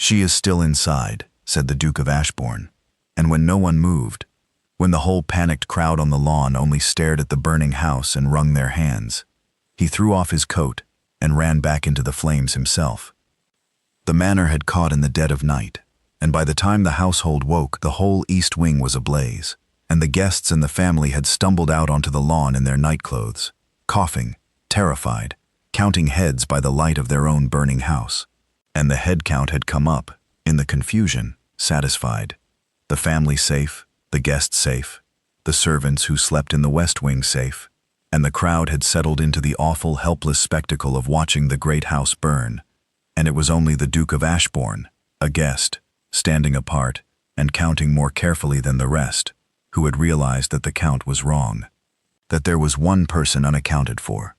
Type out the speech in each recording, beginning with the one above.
"She is still inside," said the Duke of Ashbourne. And when no one moved, when the whole panicked crowd on the lawn only stared at the burning house and wrung their hands, he threw off his coat and ran back into the flames himself. The manor had caught in the dead of night, and by the time the household woke, the whole east wing was ablaze, and the guests and the family had stumbled out onto the lawn in their nightclothes, coughing, terrified, counting heads by the light of their own burning house. And the head count had come up, in the confusion, satisfied. The family safe, the guests safe, the servants who slept in the west wing safe, and the crowd had settled into the awful, helpless spectacle of watching the great house burn. And it was only the Duke of Ashbourne, a guest, standing apart and counting more carefully than the rest, who had realized that the count was wrong, that there was one person unaccounted for,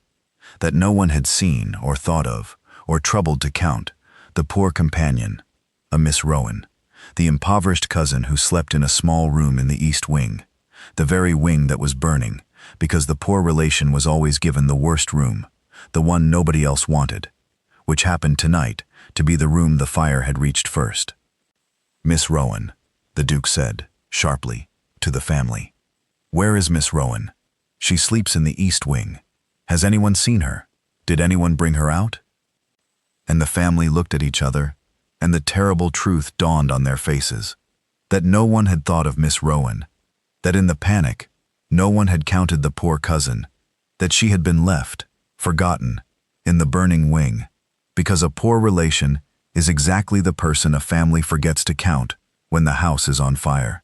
that no one had seen or thought of or troubled to count, the poor companion, a Miss Rowan, the impoverished cousin who slept in a small room in the east wing, the very wing that was burning, because the poor relation was always given the worst room, the one nobody else wanted, which happened tonight to be the room the fire had reached first. "Miss Rowan," the Duke said, sharply, to the family. "Where is Miss Rowan? She sleeps in the east wing. Has anyone seen her? Did anyone bring her out?" And the family looked at each other, and the terrible truth dawned on their faces, that no one had thought of Miss Rowan, that in the panic, no one had counted the poor cousin, that she had been left, forgotten, in the burning wing, because a poor relation is exactly the person a family forgets to count when the house is on fire.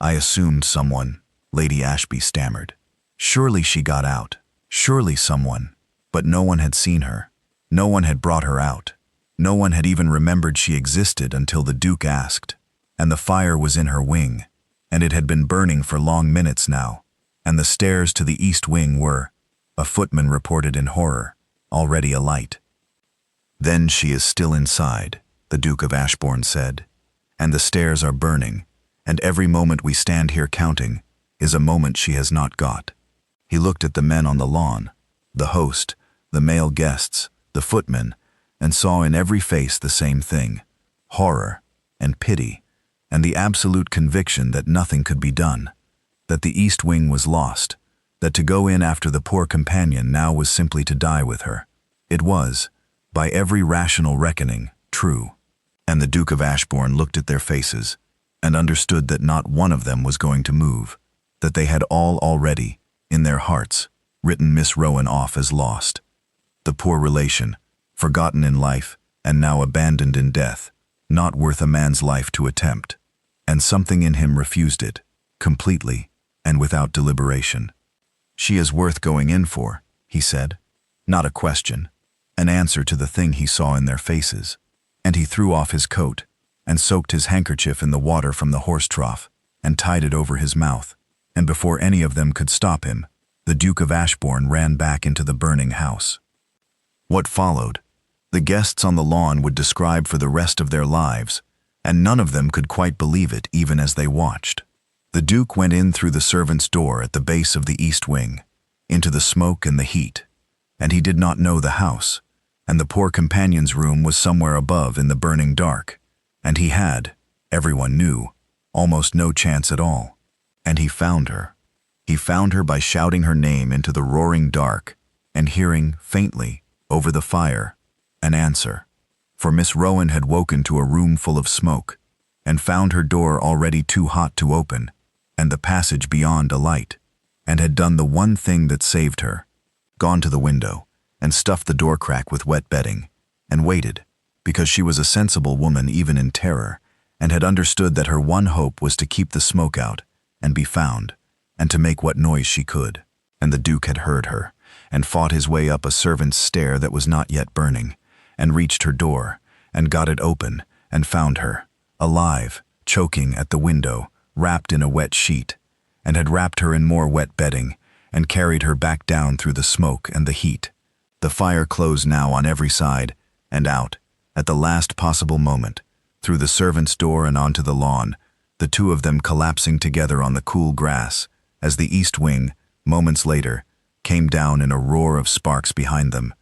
I assumed someone," Lady Ashby stammered. "Surely she got out, surely someone, but no one had seen her. No one had brought her out. No one had even remembered she existed until the Duke asked, and the fire was in her wing, and it had been burning for long minutes now, and the stairs to the east wing were," a footman reported in horror, "already alight." "Then she is still inside," the Duke of Ashbourne said, "and the stairs are burning, and every moment we stand here counting is a moment she has not got." He looked at the men on the lawn, the host, the male guests, the footmen, and saw in every face the same thing, horror and pity, and the absolute conviction that nothing could be done, that the east wing was lost, that to go in after the poor companion now was simply to die with her. It was, by every rational reckoning, true. And the Duke of Ashbourne looked at their faces and understood that not one of them was going to move, that they had all already, in their hearts, written Miss Rowan off as lost. The poor relation, forgotten in life and now abandoned in death, not worth a man's life to attempt. And something in him refused it, completely and without deliberation. "She is worth going in for," he said. Not a question, an answer to the thing he saw in their faces. And he threw off his coat and soaked his handkerchief in the water from the horse trough and tied it over his mouth. And before any of them could stop him, the Duke of Ashbourne ran back into the burning house. What followed, the guests on the lawn would describe for the rest of their lives, and none of them could quite believe it even as they watched. The Duke went in through the servants' door at the base of the east wing, into the smoke and the heat, and he did not know the house, and the poor companion's room was somewhere above in the burning dark, and he had, everyone knew, almost no chance at all. And he found her. He found her by shouting her name into the roaring dark and hearing, faintly, over the fire, an answer. For Miss Rowan had woken to a room full of smoke, and found her door already too hot to open, and the passage beyond alight, and had done the one thing that saved her, gone to the window, and stuffed the door crack with wet bedding, and waited, because she was a sensible woman even in terror, and had understood that her one hope was to keep the smoke out, and be found, and to make what noise she could. And the Duke had heard her, and fought his way up a servant's stair that was not yet burning, and reached her door, and got it open, and found her, alive, choking at the window, wrapped in a wet sheet, and had wrapped her in more wet bedding, and carried her back down through the smoke and the heat. The fire closed now on every side, and out, at the last possible moment, through the servants' door and onto the lawn, the two of them collapsing together on the cool grass, as the east wing, moments later, came down in a roar of sparks behind them.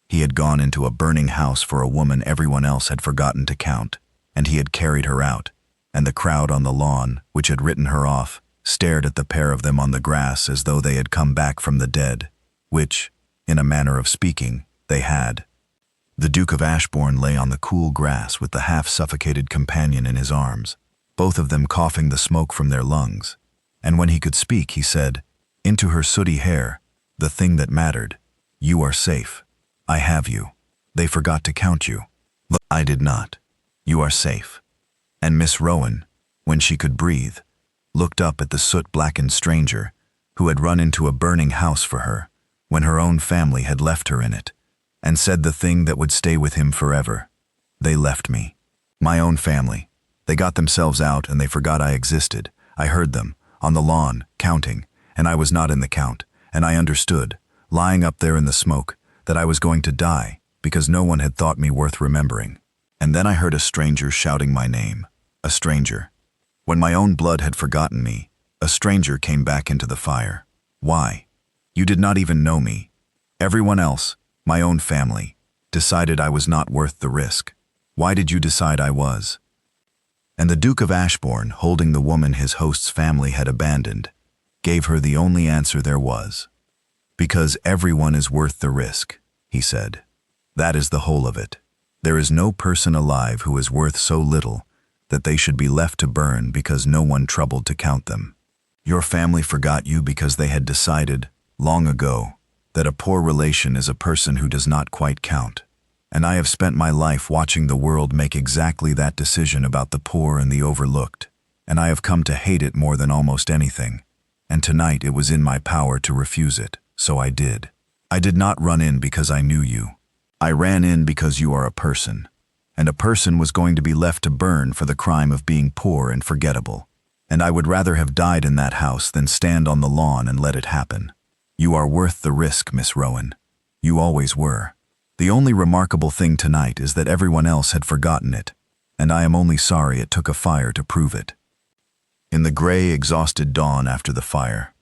He had gone into a burning house for a woman everyone else had forgotten to count, and he had carried her out, and the crowd on the lawn, which had written her off, stared at the pair of them on the grass as though they had come back from the dead, which, in a manner of speaking, they had. The Duke of Ashbourne lay on the cool grass with the half-suffocated companion in his arms, both of them coughing the smoke from their lungs, and when he could speak he said, into her sooty hair, the thing that mattered, "You are safe. I have you. They forgot to count you. Look, I did not. You are safe." And Miss Rowan, when she could breathe, looked up at the soot-blackened stranger who had run into a burning house for her when her own family had left her in it, and said the thing that would stay with him forever. They left me. My own family. They got themselves out and they forgot I existed. I heard them, on the lawn, counting, and I was not in the count, and I understood, lying up there in the smoke, that I was going to die because no one had thought me worth remembering. And then I heard a stranger shouting my name. A stranger. When my own blood had forgotten me, a stranger came back into the fire. Why? You did not even know me. Everyone else, my own family, decided I was not worth the risk. Why did you decide I was? And the Duke of Ashbourne, holding the woman his host's family had abandoned, gave her the only answer there was. Because everyone is worth the risk, he said. That is the whole of it. There is no person alive who is worth so little that they should be left to burn because no one troubled to count them. Your family forgot you because they had decided, long ago, that a poor relation is a person who does not quite count. And I have spent my life watching the world make exactly that decision about the poor and the overlooked, and I have come to hate it more than almost anything. And tonight it was in my power to refuse it, so I did. I did not run in because I knew you. I ran in because you are a person, and a person was going to be left to burn for the crime of being poor and forgettable. And I would rather have died in that house than stand on the lawn and let it happen. You are worth the risk, Miss Rowan. You always were. The only remarkable thing tonight is that everyone else had forgotten it, and I am only sorry it took a fire to prove it. In the gray, exhausted dawn after the fire,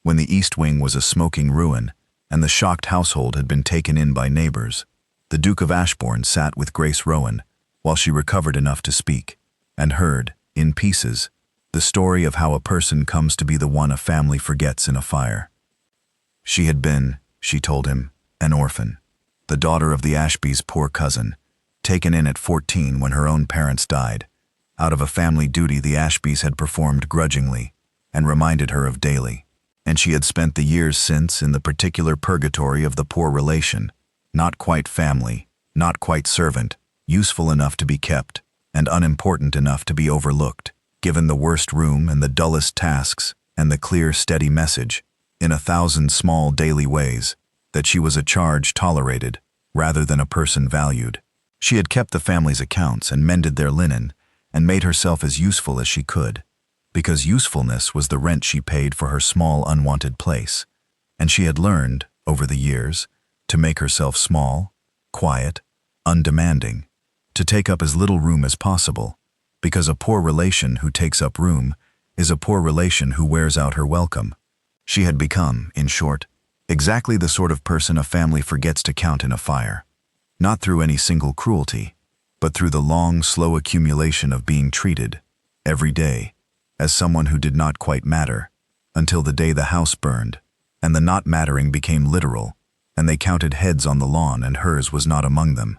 when the east wing was a smoking ruin and the shocked household had been taken in by neighbors, the Duke of Ashbourne sat with Grace Rowan while she recovered enough to speak, and heard, in pieces, the story of how a person comes to be the one a family forgets in a fire. She had been, she told him, an orphan, the daughter of the Ashbys' poor cousin, taken in at 14 when her own parents died, out of a family duty the Ashbys had performed grudgingly and reminded her of daily, and she had spent the years since in the particular purgatory of the poor relation, not quite family, not quite servant, useful enough to be kept, and unimportant enough to be overlooked, given the worst room and the dullest tasks and the clear, steady message, in 1,000 small daily ways, that she was a charge tolerated rather than a person valued. She had kept the family's accounts and mended their linen and made herself as useful as she could, because usefulness was the rent she paid for her small, unwanted place, and she had learned, over the years, to make herself small, quiet, undemanding, to take up as little room as possible, because a poor relation who takes up room is a poor relation who wears out her welcome. She had become, in short, exactly the sort of person a family forgets to count in a fire, not through any single cruelty, but through the long, slow accumulation of being treated, every day, as someone who did not quite matter, until the day the house burned, and the not mattering became literal, and they counted heads on the lawn and hers was not among them.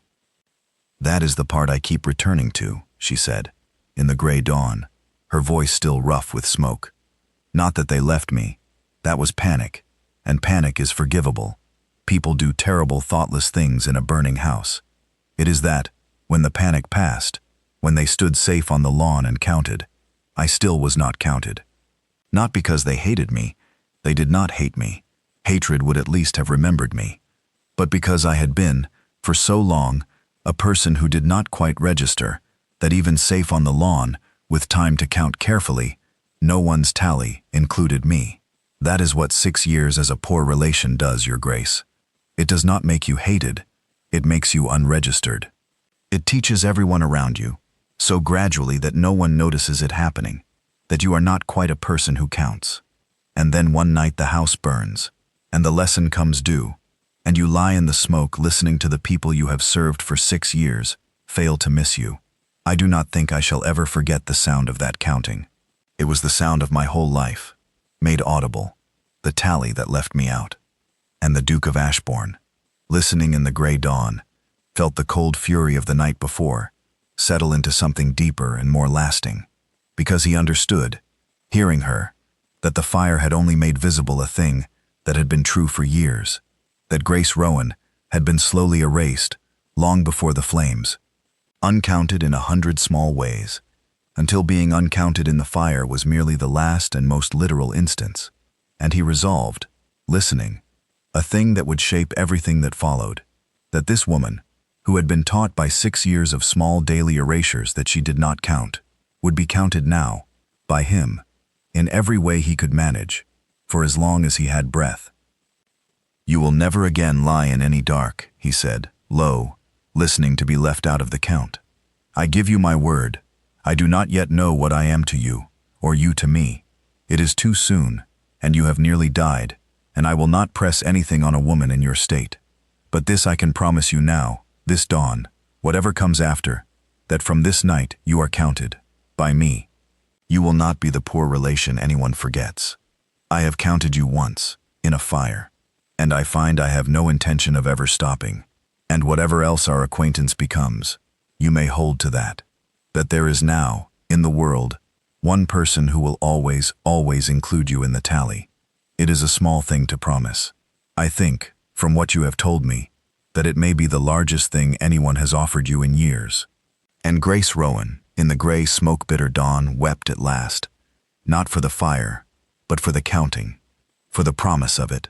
That is the part I keep returning to, she said, in the gray dawn, her voice still rough with smoke. Not that they left me. That was panic, and panic is forgivable. People do terrible, thoughtless things in a burning house. It is that, when the panic passed, when they stood safe on the lawn and counted, I still was not counted. Not because they hated me. They did not hate me. Hatred would at least have remembered me. But because I had been, for so long, a person who did not quite register, that even safe on the lawn, with time to count carefully, no one's tally included me. That is what 6 years as a poor relation does, Your Grace. It does not make you hated. It makes you unregistered. It teaches everyone around you, so gradually that no one notices it happening, that you are not quite a person who counts. And then one night the house burns, and the lesson comes due. and you lie in the smoke listening to the people you have served for 6 years fail to miss you. I do not think I shall ever forget the sound of that counting. It was the sound of my whole life, made audible, the tally that left me out. And the Duke of Ashbourne, listening in the gray dawn, felt the cold fury of the night before settle into something deeper and more lasting, because he understood, hearing her, that the fire had only made visible a thing that had been true for years, that Grace Rowan had been slowly erased long before the flames, uncounted in 100 small ways, until being uncounted in the fire was merely the last and most literal instance. And he resolved, listening, a thing that would shape everything that followed, that this woman, who had been taught by 6 years of small daily erasures that she did not count, would be counted now, by him, in every way he could manage, for as long as he had breath. "You will never again lie in any dark," he said, low, listening to be left out of the count. "I give you my word. I do not yet know what I am to you, or you to me. It is too soon, and you have nearly died, and I will not press anything on a woman in your state. But this I can promise you now, this dawn, whatever comes after, that from this night you are counted, by me. You will not be the poor relation anyone forgets. I have counted you once, in a fire, and I find I have no intention of ever stopping. And whatever else our acquaintance becomes, you may hold to that there is now, in the world, one person who will always, always include you in the tally. It is a small thing to promise. I think, from what you have told me, that it may be the largest thing anyone has offered you in years." And Grace Rowan, in the gray smoke-bitter dawn, wept at last, not for the fire, but for the counting, for the promise of it,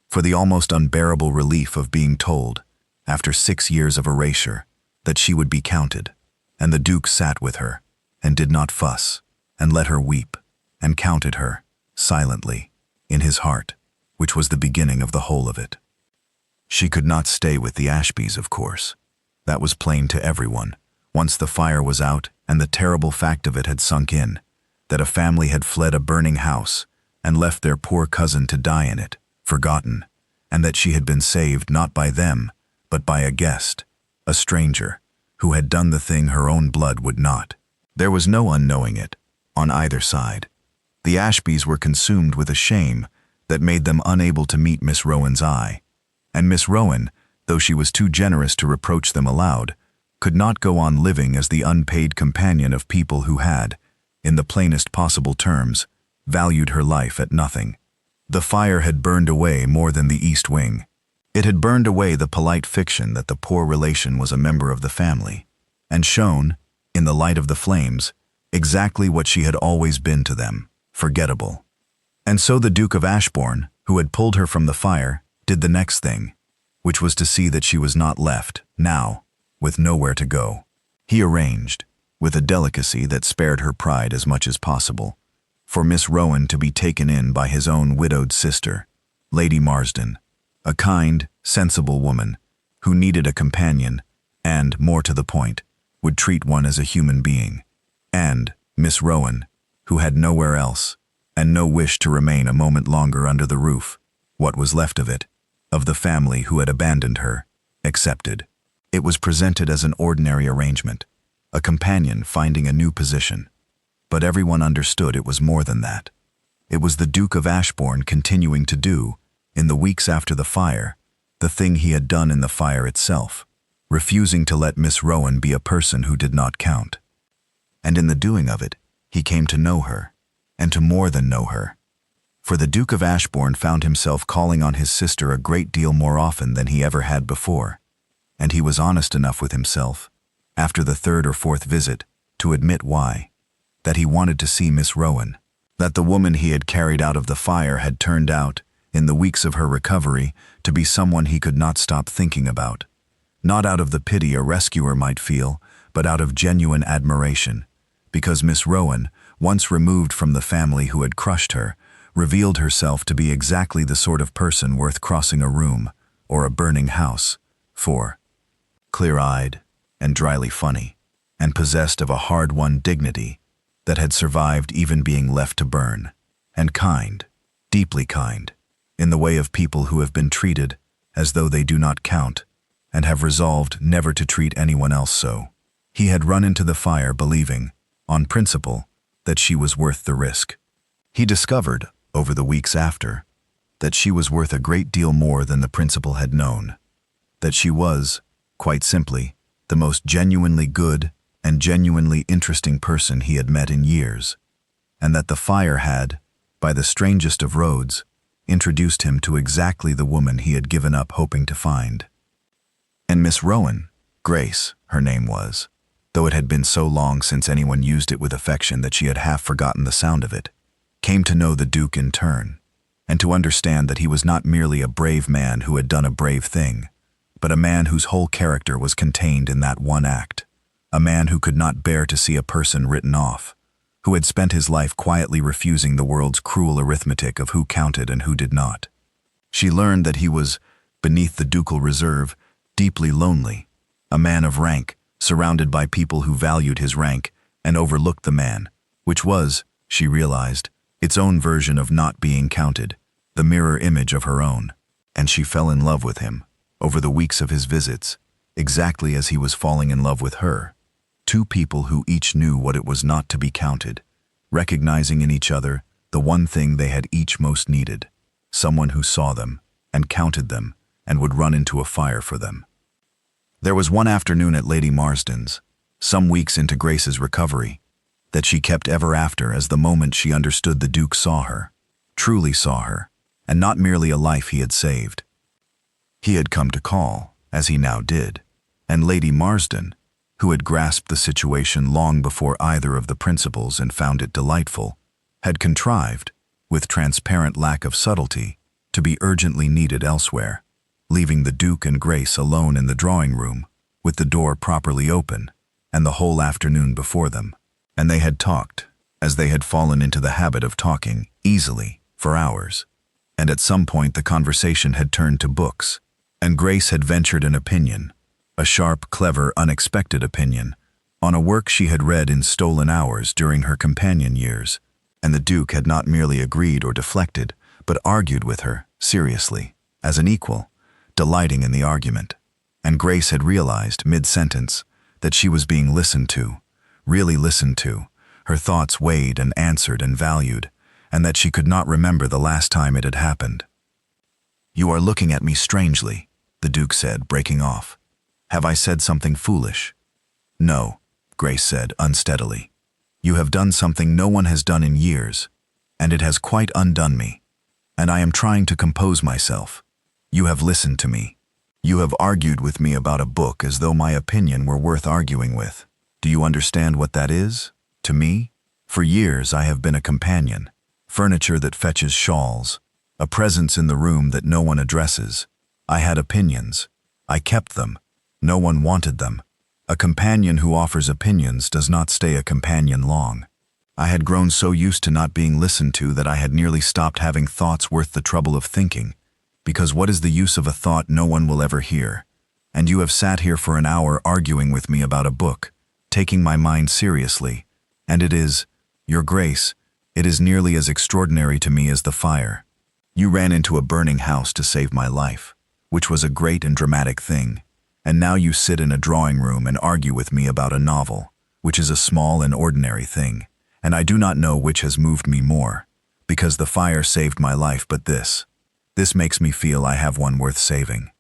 for the almost unbearable relief of being told, after 6 years of erasure, that she would be counted. And the Duke sat with her, and did not fuss, and let her weep, and counted her, silently, in his heart, which was the beginning of the whole of it. She could not stay with the Ashbys, of course. That was plain to everyone, once the fire was out and the terrible fact of it had sunk in, that a family had fled a burning house and left their poor cousin to die in it, forgotten, and that she had been saved not by them, but by a guest, a stranger, who had done the thing her own blood would not. There was no unknowing it, on either side. The Ashbys were consumed with a shame that made them unable to meet Miss Rowan's eye, and Miss Rowan, though she was too generous to reproach them aloud, could not go on living as the unpaid companion of people who had, in the plainest possible terms, valued her life at nothing. The fire had burned away more than the East Wing. It had burned away the polite fiction that the poor relation was a member of the family, and shown, in the light of the flames, exactly what she had always been to them, forgettable. And so the Duke of Ashbourne, who had pulled her from the fire, did the next thing, which was to see that she was not left, now, with nowhere to go. He arranged, with a delicacy that spared her pride as much as possible, for Miss Rowan to be taken in by his own widowed sister, Lady Marsden, a kind, sensible woman, who needed a companion, and, more to the point, would treat one as a human being, and Miss Rowan, who had nowhere else, and no wish to remain a moment longer under the roof, what was left of it, of the family who had abandoned her, accepted. It was presented as an ordinary arrangement, a companion finding a new position. But everyone understood it was more than that. It was the Duke of Ashbourne continuing to do, in the weeks after the fire, the thing he had done in the fire itself, refusing to let Miss Rowan be a person who did not count. And in the doing of it, he came to know her, and to more than know her. For the Duke of Ashbourne found himself calling on his sister a great deal more often than he ever had before, and he was honest enough with himself, after the 3rd or 4th visit, to admit why, that he wanted to see Miss Rowan, that the woman he had carried out of the fire had turned out, in the weeks of her recovery, to be someone he could not stop thinking about, not out of the pity a rescuer might feel, but out of genuine admiration, because Miss Rowan, once removed from the family who had crushed her, revealed herself to be exactly the sort of person worth crossing a room or a burning house for, clear-eyed and dryly funny, and possessed of a hard-won dignity that had survived even being left to burn, and kind, deeply kind, in the way of people who have been treated, as though they do not count, and have resolved never to treat anyone else so. He had run into the fire believing, on principle, that she was worth the risk. He discovered, over the weeks after, that she was worth a great deal more than the principal had known. That she was, quite simply, the most genuinely good and genuinely interesting person he had met in years, and that the fire had, by the strangest of roads, introduced him to exactly the woman he had given up hoping to find. And Miss Rowan, Grace, her name was, though it had been so long since anyone used it with affection that she had half forgotten the sound of it, came to know the Duke in turn, and to understand that he was not merely a brave man who had done a brave thing, but a man whose whole character was contained in that one act, a man who could not bear to see a person written off, who had spent his life quietly refusing the world's cruel arithmetic of who counted and who did not. She learned that he was, beneath the ducal reserve, deeply lonely, a man of rank, surrounded by people who valued his rank and overlooked the man, which was, she realized, its own version of not being counted, the mirror image of her own. And she fell in love with him, over the weeks of his visits, exactly as he was falling in love with her. Two people who each knew what it was not to be counted, recognizing in each other the one thing they had each most needed, someone who saw them and counted them and would run into a fire for them. There was one afternoon at Lady Marsden's, some weeks into Grace's recovery, that she kept ever after as the moment she understood the Duke saw her, truly saw her, and not merely a life he had saved. He had come to call, as he now did, and Lady Marsden, who had grasped the situation long before either of the principals and found it delightful, had contrived, with transparent lack of subtlety, to be urgently needed elsewhere, leaving the Duke and Grace alone in the drawing room, with the door properly open, and the whole afternoon before them. And they had talked, as they had fallen into the habit of talking, easily, for hours. And at some point the conversation had turned to books, and Grace had ventured an opinion, a sharp, clever, unexpected opinion, on a work she had read in stolen hours during her companion years, and the Duke had not merely agreed or deflected, but argued with her, seriously, as an equal, delighting in the argument. And Grace had realized, mid-sentence, that she was being listened to, really listened to, her thoughts weighed and answered and valued, and that she could not remember the last time it had happened. "You are looking at me strangely," the Duke said, breaking off. "Have I said something foolish?" "No," Grace said unsteadily. "You have done something no one has done in years, and it has quite undone me, and I am trying to compose myself. You have listened to me. You have argued with me about a book as though my opinion were worth arguing with. Do you understand what that is? To me? For years I have been a companion, furniture that fetches shawls, a presence in the room that no one addresses. I had opinions. I kept them. No one wanted them. A companion who offers opinions does not stay a companion long. I had grown so used to not being listened to that I had nearly stopped having thoughts worth the trouble of thinking, because what is the use of a thought no one will ever hear? And you have sat here for an hour arguing with me about a book, taking my mind seriously, and it is, Your Grace, it is nearly as extraordinary to me as the fire. You ran into a burning house to save my life, which was a great and dramatic thing. And now you sit in a drawing room and argue with me about a novel, which is a small and ordinary thing, and I do not know which has moved me more, because the fire saved my life, but this makes me feel I have one worth saving.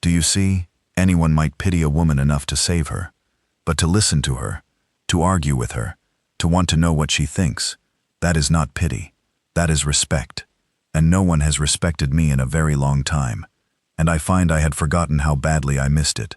Do you see? Anyone might pity a woman enough to save her, but to listen to her, to argue with her, to want to know what she thinks, that is not pity, that is respect, and no one has respected me in a very long time. And I find I had forgotten how badly I missed it."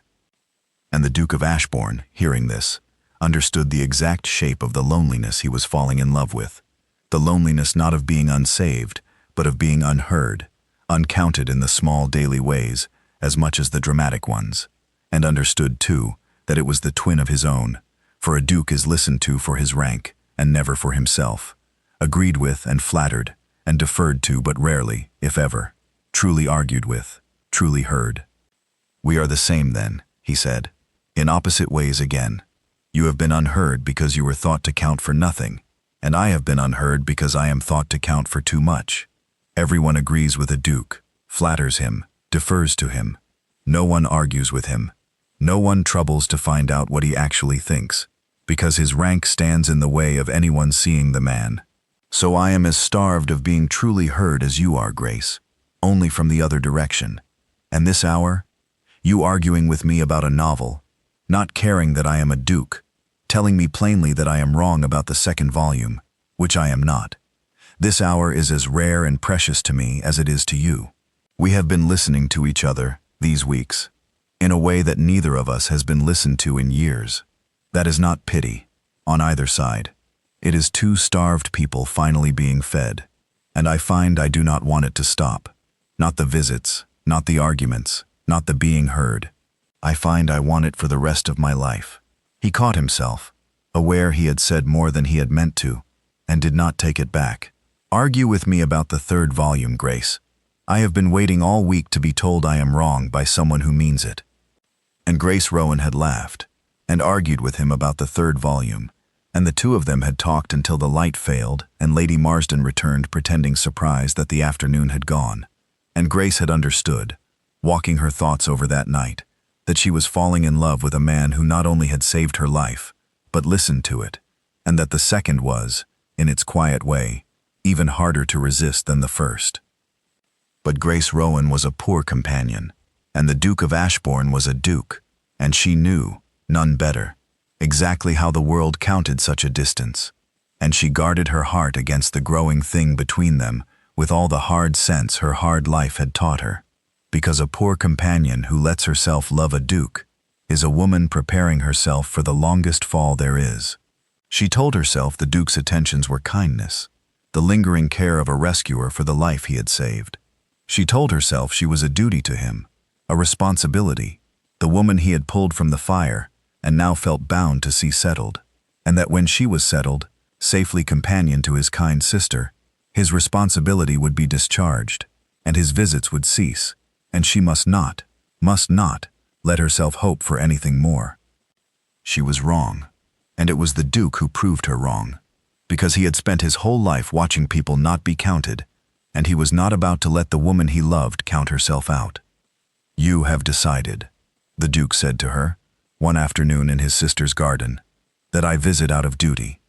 And the Duke of Ashbourne, hearing this, understood the exact shape of the loneliness he was falling in love with, the loneliness not of being unsaved, but of being unheard, uncounted in the small daily ways as much as the dramatic ones, and understood, too, that it was the twin of his own, for a duke is listened to for his rank and never for himself, agreed with and flattered, and deferred to but rarely, if ever, truly argued with, truly heard. "We are the same then," he said, "in opposite ways again. You have been unheard because you were thought to count for nothing, and I have been unheard because I am thought to count for too much. Everyone agrees with a duke, flatters him, defers to him. No one argues with him. No one troubles to find out what he actually thinks, because his rank stands in the way of anyone seeing the man. So I am as starved of being truly heard as you are, Grace, only from the other direction. And this hour, you arguing with me about a novel, not caring that I am a duke, telling me plainly that I am wrong about the second volume, which I am not. This hour is as rare and precious to me as it is to you. We have been listening to each other these weeks, in a way that neither of us has been listened to in years. That is not pity, on either side. It is two starved people finally being fed, and I find I do not want it to stop. Not the visits, not the arguments, not the being heard. I find I want it for the rest of my life. He caught himself, aware he had said more than he had meant to, and did not take it back. Argue with me about the third volume, Grace. I have been waiting all week to be told I am wrong by someone who means it. And Grace Rowan had laughed, and argued with him about the third volume, and the two of them had talked until the light failed and Lady Marsden returned pretending surprise that the afternoon had gone. And Grace had understood, walking her thoughts over that night, that she was falling in love with a man who not only had saved her life, but listened to it, and that the second was, in its quiet way, even harder to resist than the first. But Grace Rowan was a poor companion, and the Duke of Ashbourne was a duke, and she knew, none better, exactly how the world counted such a distance, and she guarded her heart against the growing thing between them with all the hard sense her hard life had taught her, because a poor companion who lets herself love a duke is a woman preparing herself for the longest fall there is. She told herself the duke's attentions were kindness, the lingering care of a rescuer for the life he had saved. She told herself she was a duty to him, a responsibility, the woman he had pulled from the fire and now felt bound to see settled, and that when she was settled, safely companion to his kind sister, his responsibility would be discharged, and his visits would cease, and she must not let herself hope for anything more. She was wrong, and it was the Duke who proved her wrong, because he had spent his whole life watching people not be counted, and he was not about to let the woman he loved count herself out. "You have decided," the Duke said to her, one afternoon in his sister's garden, "that I visit out of duty,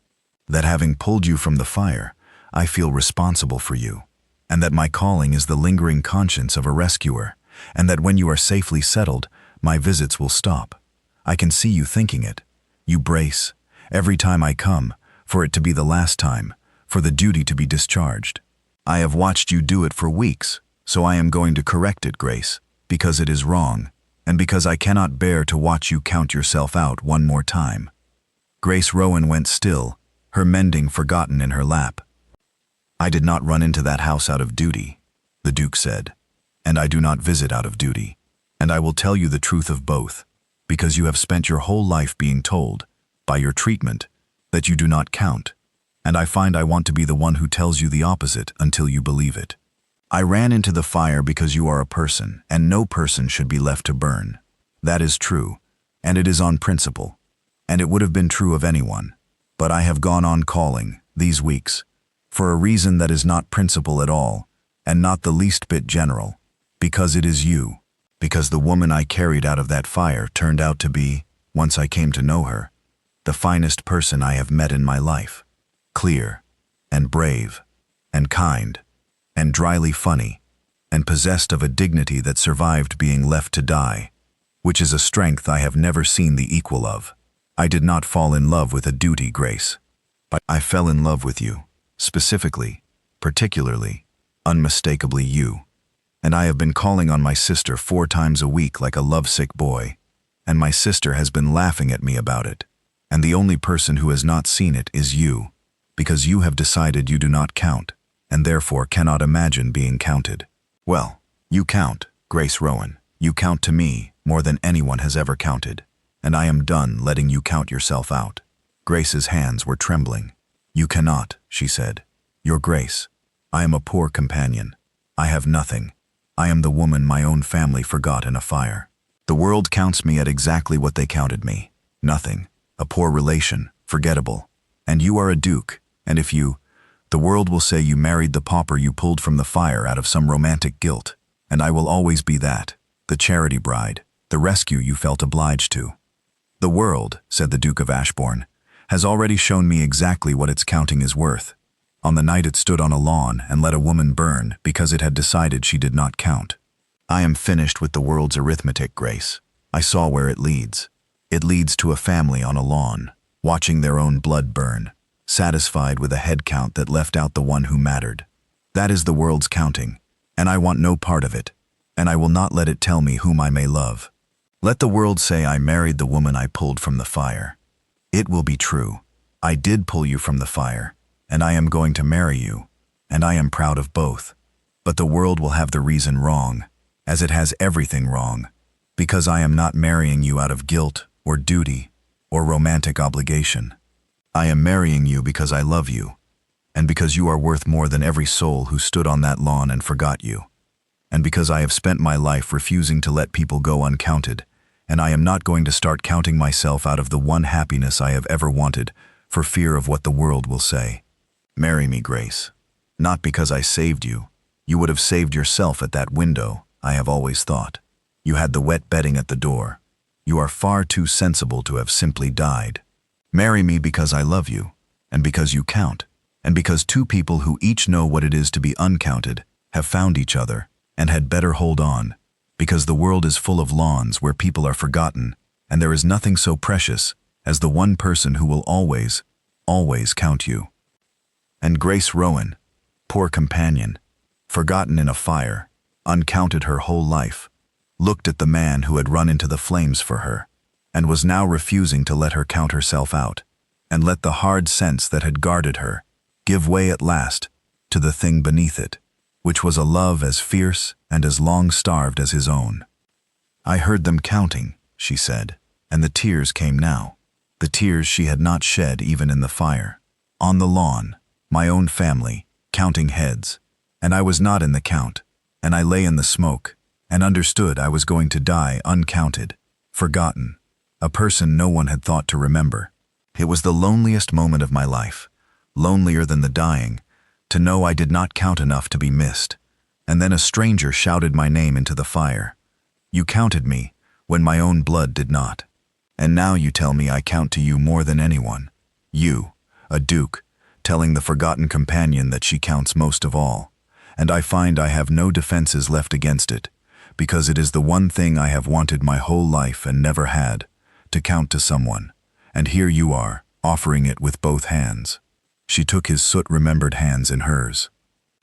that having pulled you from the fire, I feel responsible for you, and that my calling is the lingering conscience of a rescuer, and that when you are safely settled, my visits will stop. I can see you thinking it. You brace, every time I come, for it to be the last time, for the duty to be discharged. I have watched you do it for weeks, so I am going to correct it, Grace, because it is wrong, and because I cannot bear to watch you count yourself out one more time." Grace Rowan went still, her mending forgotten in her lap. "I did not run into that house out of duty," the Duke said, "and I do not visit out of duty, and I will tell you the truth of both, because you have spent your whole life being told, by your treatment, that you do not count, and I find I want to be the one who tells you the opposite until you believe it. I ran into the fire because you are a person, and no person should be left to burn. That is true, and it is on principle, and it would have been true of anyone. But I have gone on calling, these weeks, for a reason that is not principle at all, and not the least bit general, because it is you, because the woman I carried out of that fire turned out to be, once I came to know her, the finest person I have met in my life, clear, and brave, and kind, and dryly funny, and possessed of a dignity that survived being left to die, which is a strength I have never seen the equal of. I did not fall in love with a duty, Grace. I fell in love with you, specifically, particularly, unmistakably you. And I have been calling on my sister 4 times a week like a lovesick boy, and my sister has been laughing at me about it, and the only person who has not seen it is you, because you have decided you do not count, and therefore cannot imagine being counted. Well, you count, Grace Rowan. You count to me more than anyone has ever counted, and I am done letting you count yourself out." Grace's hands were trembling. "You cannot," she said. "Your Grace, I am a poor companion. I have nothing. I am the woman my own family forgot in a fire. The world counts me at exactly what they counted me. Nothing. A poor relation, forgettable. And you are a duke, and if you, the world will say you married the pauper you pulled from the fire out of some romantic guilt. and I will always be that, the charity bride, the rescue you felt obliged to. The world, said the Duke of Ashbourne, has already shown me exactly what its counting is worth. On the night it stood on a lawn and let a woman burn because it had decided she did not count. I am finished with the world's arithmetic, Grace. I saw where it leads. It leads to a family on a lawn, watching their own blood burn, satisfied with a head count that left out the one who mattered. That is the world's counting, and I want no part of it, and I will not let it tell me whom I may love. Let the world say I married the woman I pulled from the fire. It will be true. I did pull you from the fire, and I am going to marry you, and I am proud of both. But the world will have the reason wrong, as it has everything wrong, because I am not marrying you out of guilt or duty or romantic obligation. I am marrying you because I love you, and because you are worth more than every soul who stood on that lawn and forgot you, and because I have spent my life refusing to let people go uncounted, and I am not going to start counting myself out of the one happiness I have ever wanted for fear of what the world will say. Marry me, Grace. Not because I saved you. You would have saved yourself at that window, I have always thought. You had the wet bedding at the door. You are far too sensible to have simply died. Marry me because I love you, and because you count, and because two people who each know what it is to be uncounted have found each other and had better hold on, because the world is full of lawns where people are forgotten, and there is nothing so precious as the one person who will always, always count you. And Grace Rowan, poor companion, forgotten in a fire, uncounted her whole life, looked at the man who had run into the flames for her, and was now refusing to let her count herself out, and let the hard sense that had guarded her give way at last to the thing beneath it, which was a love as fierce and as long-starved as his own. I heard them counting, she said, and the tears came now, the tears she had not shed even in the fire. On the lawn, my own family, counting heads, and I was not in the count, and I lay in the smoke, and understood I was going to die uncounted, forgotten, a person no one had thought to remember. It was the loneliest moment of my life, lonelier than the dying, to know I did not count enough to be missed. And then a stranger shouted my name into the fire. You counted me when my own blood did not. And now you tell me I count to you more than anyone. You, a duke, telling the forgotten companion that she counts most of all. And I find I have no defenses left against it, because it is the one thing I have wanted my whole life and never had, to count to someone. And here you are, offering it with both hands. She took his soot-remembered hands in hers.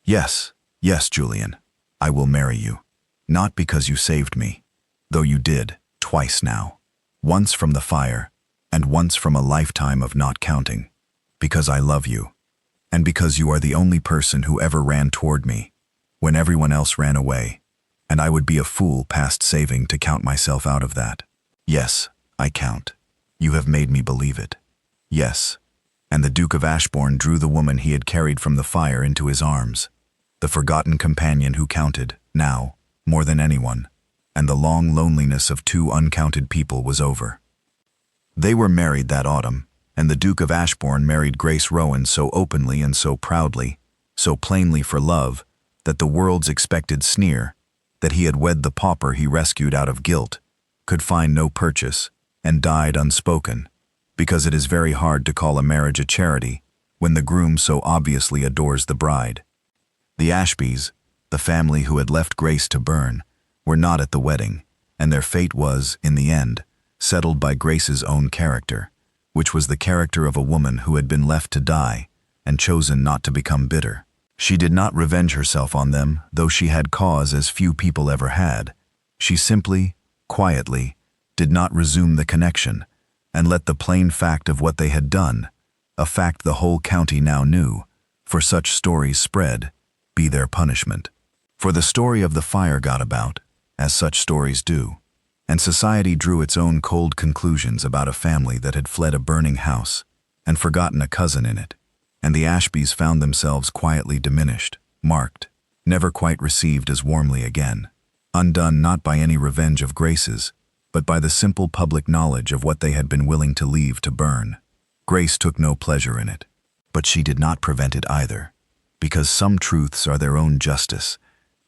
Yes, yes, Julian, I will marry you. Not because you saved me, though you did, twice now. Once from the fire, and once from a lifetime of not counting. Because I love you, and because you are the only person who ever ran toward me, when everyone else ran away, and I would be a fool past saving to count myself out of that. Yes, I count. You have made me believe it. Yes. And the Duke of Ashbourne drew the woman he had carried from the fire into his arms, the forgotten companion who counted, now, more than anyone, and the long loneliness of two uncounted people was over. They were married that autumn, and the Duke of Ashbourne married Grace Rowan so openly and so proudly, so plainly for love, that the world's expected sneer, that he had wed the pauper he rescued out of guilt, could find no purchase, and died unspoken, because it is very hard to call a marriage a charity when the groom so obviously adores the bride. The Ashbys, the family who had left Grace to burn, were not at the wedding, and their fate was, in the end, settled by Grace's own character, which was the character of a woman who had been left to die and chosen not to become bitter. She did not revenge herself on them, though she had cause as few people ever had. She simply, quietly, did not resume the connection, and let the plain fact of what they had done, a fact the whole county now knew, for such stories spread, be their punishment. For the story of the fire got about, as such stories do, and society drew its own cold conclusions about a family that had fled a burning house and forgotten a cousin in it, and the Ashbys found themselves quietly diminished, marked, never quite received as warmly again, undone not by any revenge of Grace's, but by the simple public knowledge of what they had been willing to leave to burn. Grace took no pleasure in it, but she did not prevent it either, because some truths are their own justice,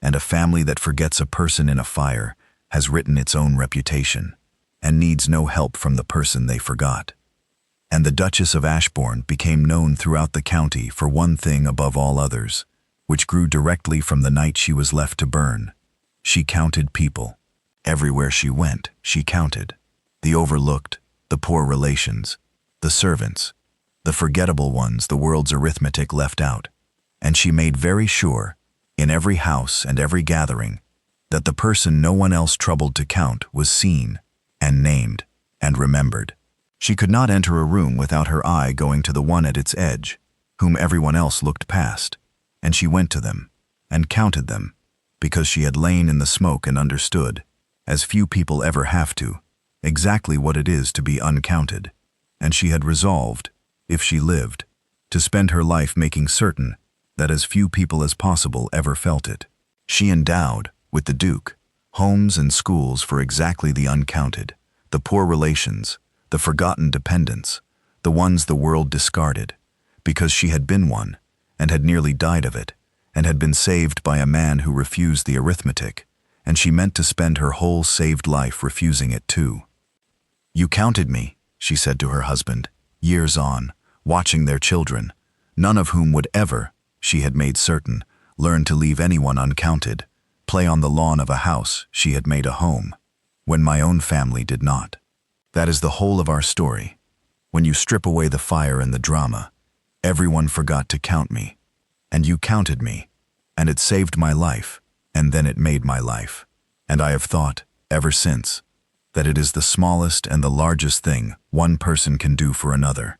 and a family that forgets a person in a fire has written its own reputation, and needs no help from the person they forgot. And the Duchess of Ashbourne became known throughout the county for one thing above all others, which grew directly from the night she was left to burn. She counted people. Everywhere she went, she counted. The overlooked, the poor relations, the servants, the forgettable ones the world's arithmetic left out. And she made very sure, in every house and every gathering, that the person no one else troubled to count was seen, and named, and remembered. She could not enter a room without her eye going to the one at its edge, whom everyone else looked past, and she went to them, and counted them, because she had lain in the smoke and understood, as few people ever have to, exactly what it is to be uncounted, and she had resolved, if she lived, to spend her life making certain that as few people as possible ever felt it. She endowed, with the Duke, homes and schools for exactly the uncounted, the poor relations, the forgotten dependents, the ones the world discarded, because she had been one, and had nearly died of it, and had been saved by a man who refused the arithmetic, and she meant to spend her whole saved life refusing it too. "You counted me," she said to her husband, years on, watching their children, none of whom would ever, she had made certain, learn to leave anyone uncounted, play on the lawn of a house she had made a home, when my own family did not. That is the whole of our story. When you strip away the fire and the drama, everyone forgot to count me, and you counted me, and it saved my life, and then it made my life. And I have thought, ever since, that it is the smallest and the largest thing one person can do for another,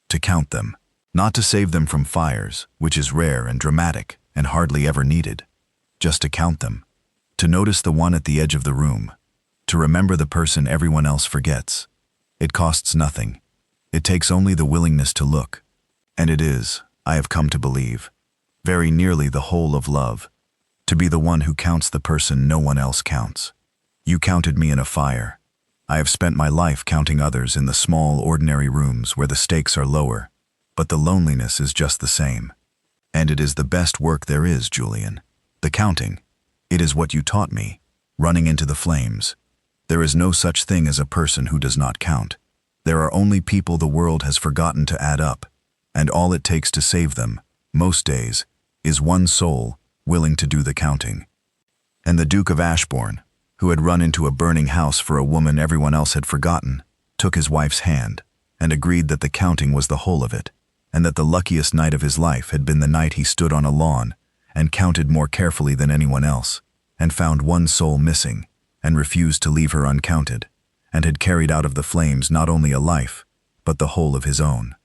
to count them, not to save them from fires, which is rare and dramatic and hardly ever needed, just to count them, to notice the one at the edge of the room, to remember the person everyone else forgets. It costs nothing. It takes only the willingness to look, and it is, I have come to believe, very nearly the whole of love, to be the one who counts the person no one else counts. You counted me in a fire. I have spent my life counting others in the small, ordinary rooms where the stakes are lower, but the loneliness is just the same. And it is the best work there is, Julian. The counting. It is what you taught me, running into the flames. There is no such thing as a person who does not count. There are only people the world has forgotten to add up, and all it takes to save them, most days, is one soul willing to do the counting. And the Duke of Ashbourne, who had run into a burning house for a woman everyone else had forgotten, took his wife's hand and agreed that the counting was the whole of it, and that the luckiest night of his life had been the night he stood on a lawn and counted more carefully than anyone else, and found one soul missing, and refused to leave her uncounted, and had carried out of the flames not only a life, but the whole of his own.